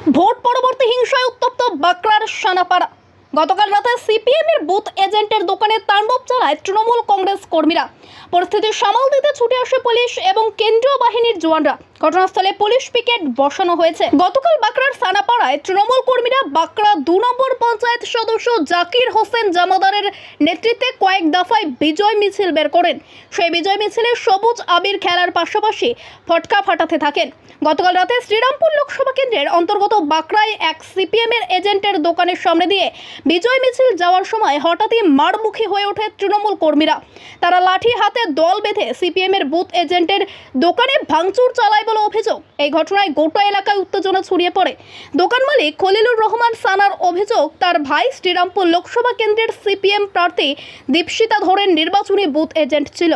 Vote পরবর্তী হিংসায় উত্তপ্ত বাঁকড়ার সানাপাড়া। গতকাল রাতে সিপিএমের বুথ এজেন্টের দোকানে তাণ্ডব চালায় তৃণমূল কংগ্রেস কর্মীরা। পরিস্থিতি সামাল দিতে ছুটে আসে পুলিশ এবং কেন্দ্রীয় বাহিনীর জওয়ানরা। ঘটনাস্থলে পুলিশ পিকেট বসানো হয়েছে। গতকাল বাঁকড়ার সানাপাড়ায় তৃণমূল কর্মীরা বাঁকড়া 2 নম্বর পঞ্চায়েত সদস্য জাকির হোসেন জামাদারের নেতৃত্বে কয়েক দফায় বিজয় মিছিল বের করেন। সেই বিজয় মিছিলে সবুজ আবির খেলার পাশাপাশি ফটকা ফাটাতে থাকেন। গতকাল রাতে শ্রীরামপুর লোকসভা কেন্দ্রের অন্তর্গত বাঁকড়ায় এক সিপিএমের এজেন্টের দোকানের সামনে দিয়ে বিজয় মিছিল যাওয়ার সময় হঠাৎই মারমুখী হয়ে ওঠে তৃণমূল কর্মীরা। তারা লাঠি হাতে দল বেঁধে সিপিএমের বুথ এজেন্টের দোকানে ভাঙচুর চালায় বলে অভিযোগ। এই ঘটনায় গোটা এলাকায় উত্তেজনা ছড়িয়ে পড়ে। দোকান মালিক খলিলুর রহমান সানার অভিযোগ, তার ভাই শ্রীরামপুর লোকসভা কেন্দ্রের সিপিএম প্রার্থী দীপশিতা ধরের নির্বাচনী বুথ এজেন্ট ছিল।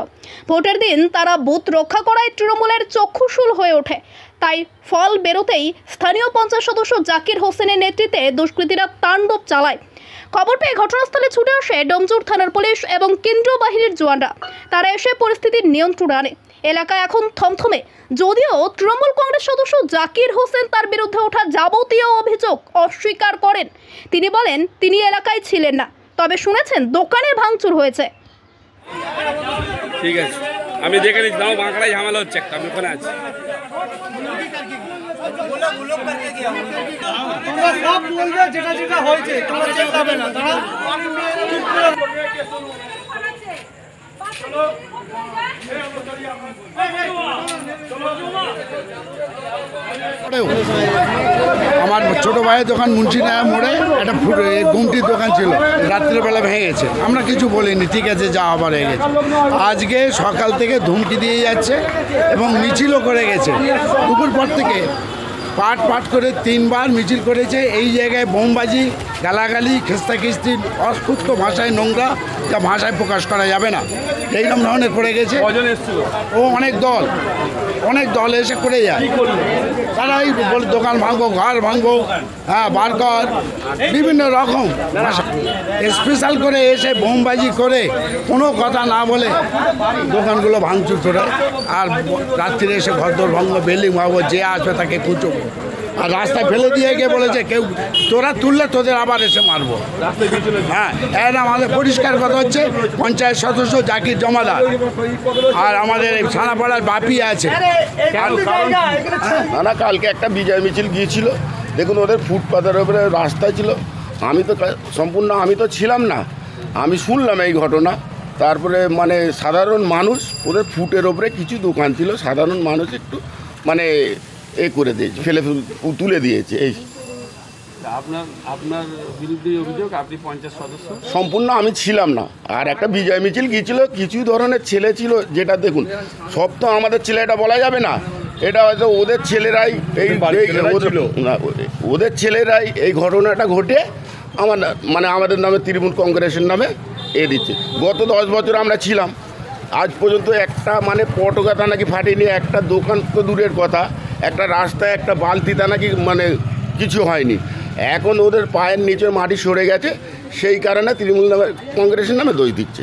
ভোটের দিন তারা বুথ রক্ষা করায় তৃণমূলের চক্ষুশূল হয়ে ওঠে। তাই ফল বেরোতেই স্থানীয় পঞ্চায়েত সদস্য জাকির হোসেনের নেতৃত্বে দুষ্কৃতীরা তাণ্ডব চালায়। খবর পেয়ে ঘটনাস্থলে ছুটে আসে ডোমজুর থানার পুলিশ এবং কেন্দ্রীয় বাহিনীর জওয়ানরা। তারা এসে পরিস্থিতির নিয়ন্ত্রণে আনে। এলাকা এখন থমথমে, যদিও তৃণমূল কংগ্রেস সদস্য জাকির হোসেন তার বিরুদ্ধে ওঠা যাবতীয় অভিযোগ অস্বীকার করেন। তিনি বলেন তিনি এলাকায় ছিলেন না, তবে শুনেছেন দোকানে ভাঙচুর হয়েছে। ঠিক আছে, আমি দেখে নিচ্ছি। দাও, বাঁকড়ায় ঝামেলা হচ্ছে একটা, আমি ওখানে আছি। তোমরা সব বলবে যেটা যেটা হয়েছে, তোমরা চেল্লাবে না। তারা আমার ছোট ভাইয়ের দোকান মুন্সিনায়া মোড়ে একটা গুমটির দোকান ছিল, রাত্রেবেলা ভেঙে গেছে। আমরা কিছু বলিনি, ঠিক আছে যা আবার হয়ে গেছে। আজকে সকাল থেকে ধমকি দিয়ে যাচ্ছে এবং মিছিলও করে গেছে। দুপুর পর থেকে পাট পাট করে 3 বার মিছিল করেছে। এই জায়গায় বোমবাজি, গালাগালি, খিস্তাখিস্তি, অস্ফুট ভাষায় নোংরা, যা ভাষায় প্রকাশ করা যাবে না, এইরকম ধরনের করে গেছে। ও অনেক দল এসে করে যায়। তারা এই বলে দোকান ভাঙবো, ঘর ভাঙবো, হ্যাঁ বার কর, বিভিন্ন রকম ভাষা স্পেশাল করে এসে বোমবাজি করে কোনো কথা না বলে দোকানগুলো ভাঙচুর করে। আর রাত্রিরে এসে ঘরদোর ভাঙবো, বিল্ডিং ভাঙবো, যে আসবে তাকে কুচবো। আর রাস্তায় ফেলে দিয়ে গিয়ে বলেছে কেউ তোরা তুললে তোদের আবার এসে মারবো। হ্যাঁ, এর আমাদের পরিষ্কার কথা হচ্ছে পঞ্চায়েত সদস্য জাকির জমাদার আর আমাদের এই সানাপাড়ার বাপি আছে। না, কালকে একটা বিজয় মিছিল গিয়েছিল। দেখুন, ওদের ফুটপাতের ওপরে রাস্তায় ছিল। আমি তো ছিলাম না, আমি শুনলাম এই ঘটনা। তারপরে মানে সাধারণ মানুষ, ওদের ফুটের ওপরে কিছু দোকান ছিল, সাধারণ মানুষ একটু মানে করে দিয়েছে, তুলে দিয়েছে। এই আপনার বিরুদ্ধে অভিযোগ, আপনি পঞ্চায়েত সদস্য? সম্পূর্ণ আমি ছিলাম না। আর একটা বিজয় মিছিল গিয়েছিল, কিছু ধরনের ছেলে ছিল, যেটা দেখুন সব তো আমাদের ছেলে, এটা বলা যাবে না। এটা হয়তো ওদের ছেলেরাই ওদের ছেলেরাই এই ঘটনাটা ঘটে আমাদের নামে তৃণমূল কংগ্রেসের নামে দিচ্ছে। গত 10 বছর আমরা ছিলাম, আজ পর্যন্ত একটা পটকাতা নাকি ফাটেনি, একটা দোকান তো দূরের কথা, একটা রাস্তায় একটা বালতিটা নাকি কিছু হয়নি। এখন ওদের পায়ের নিচে মাটি সরে গেছে, সেই কারণে তৃণমূল কংগ্রেসের নামে দোষ দিচ্ছে।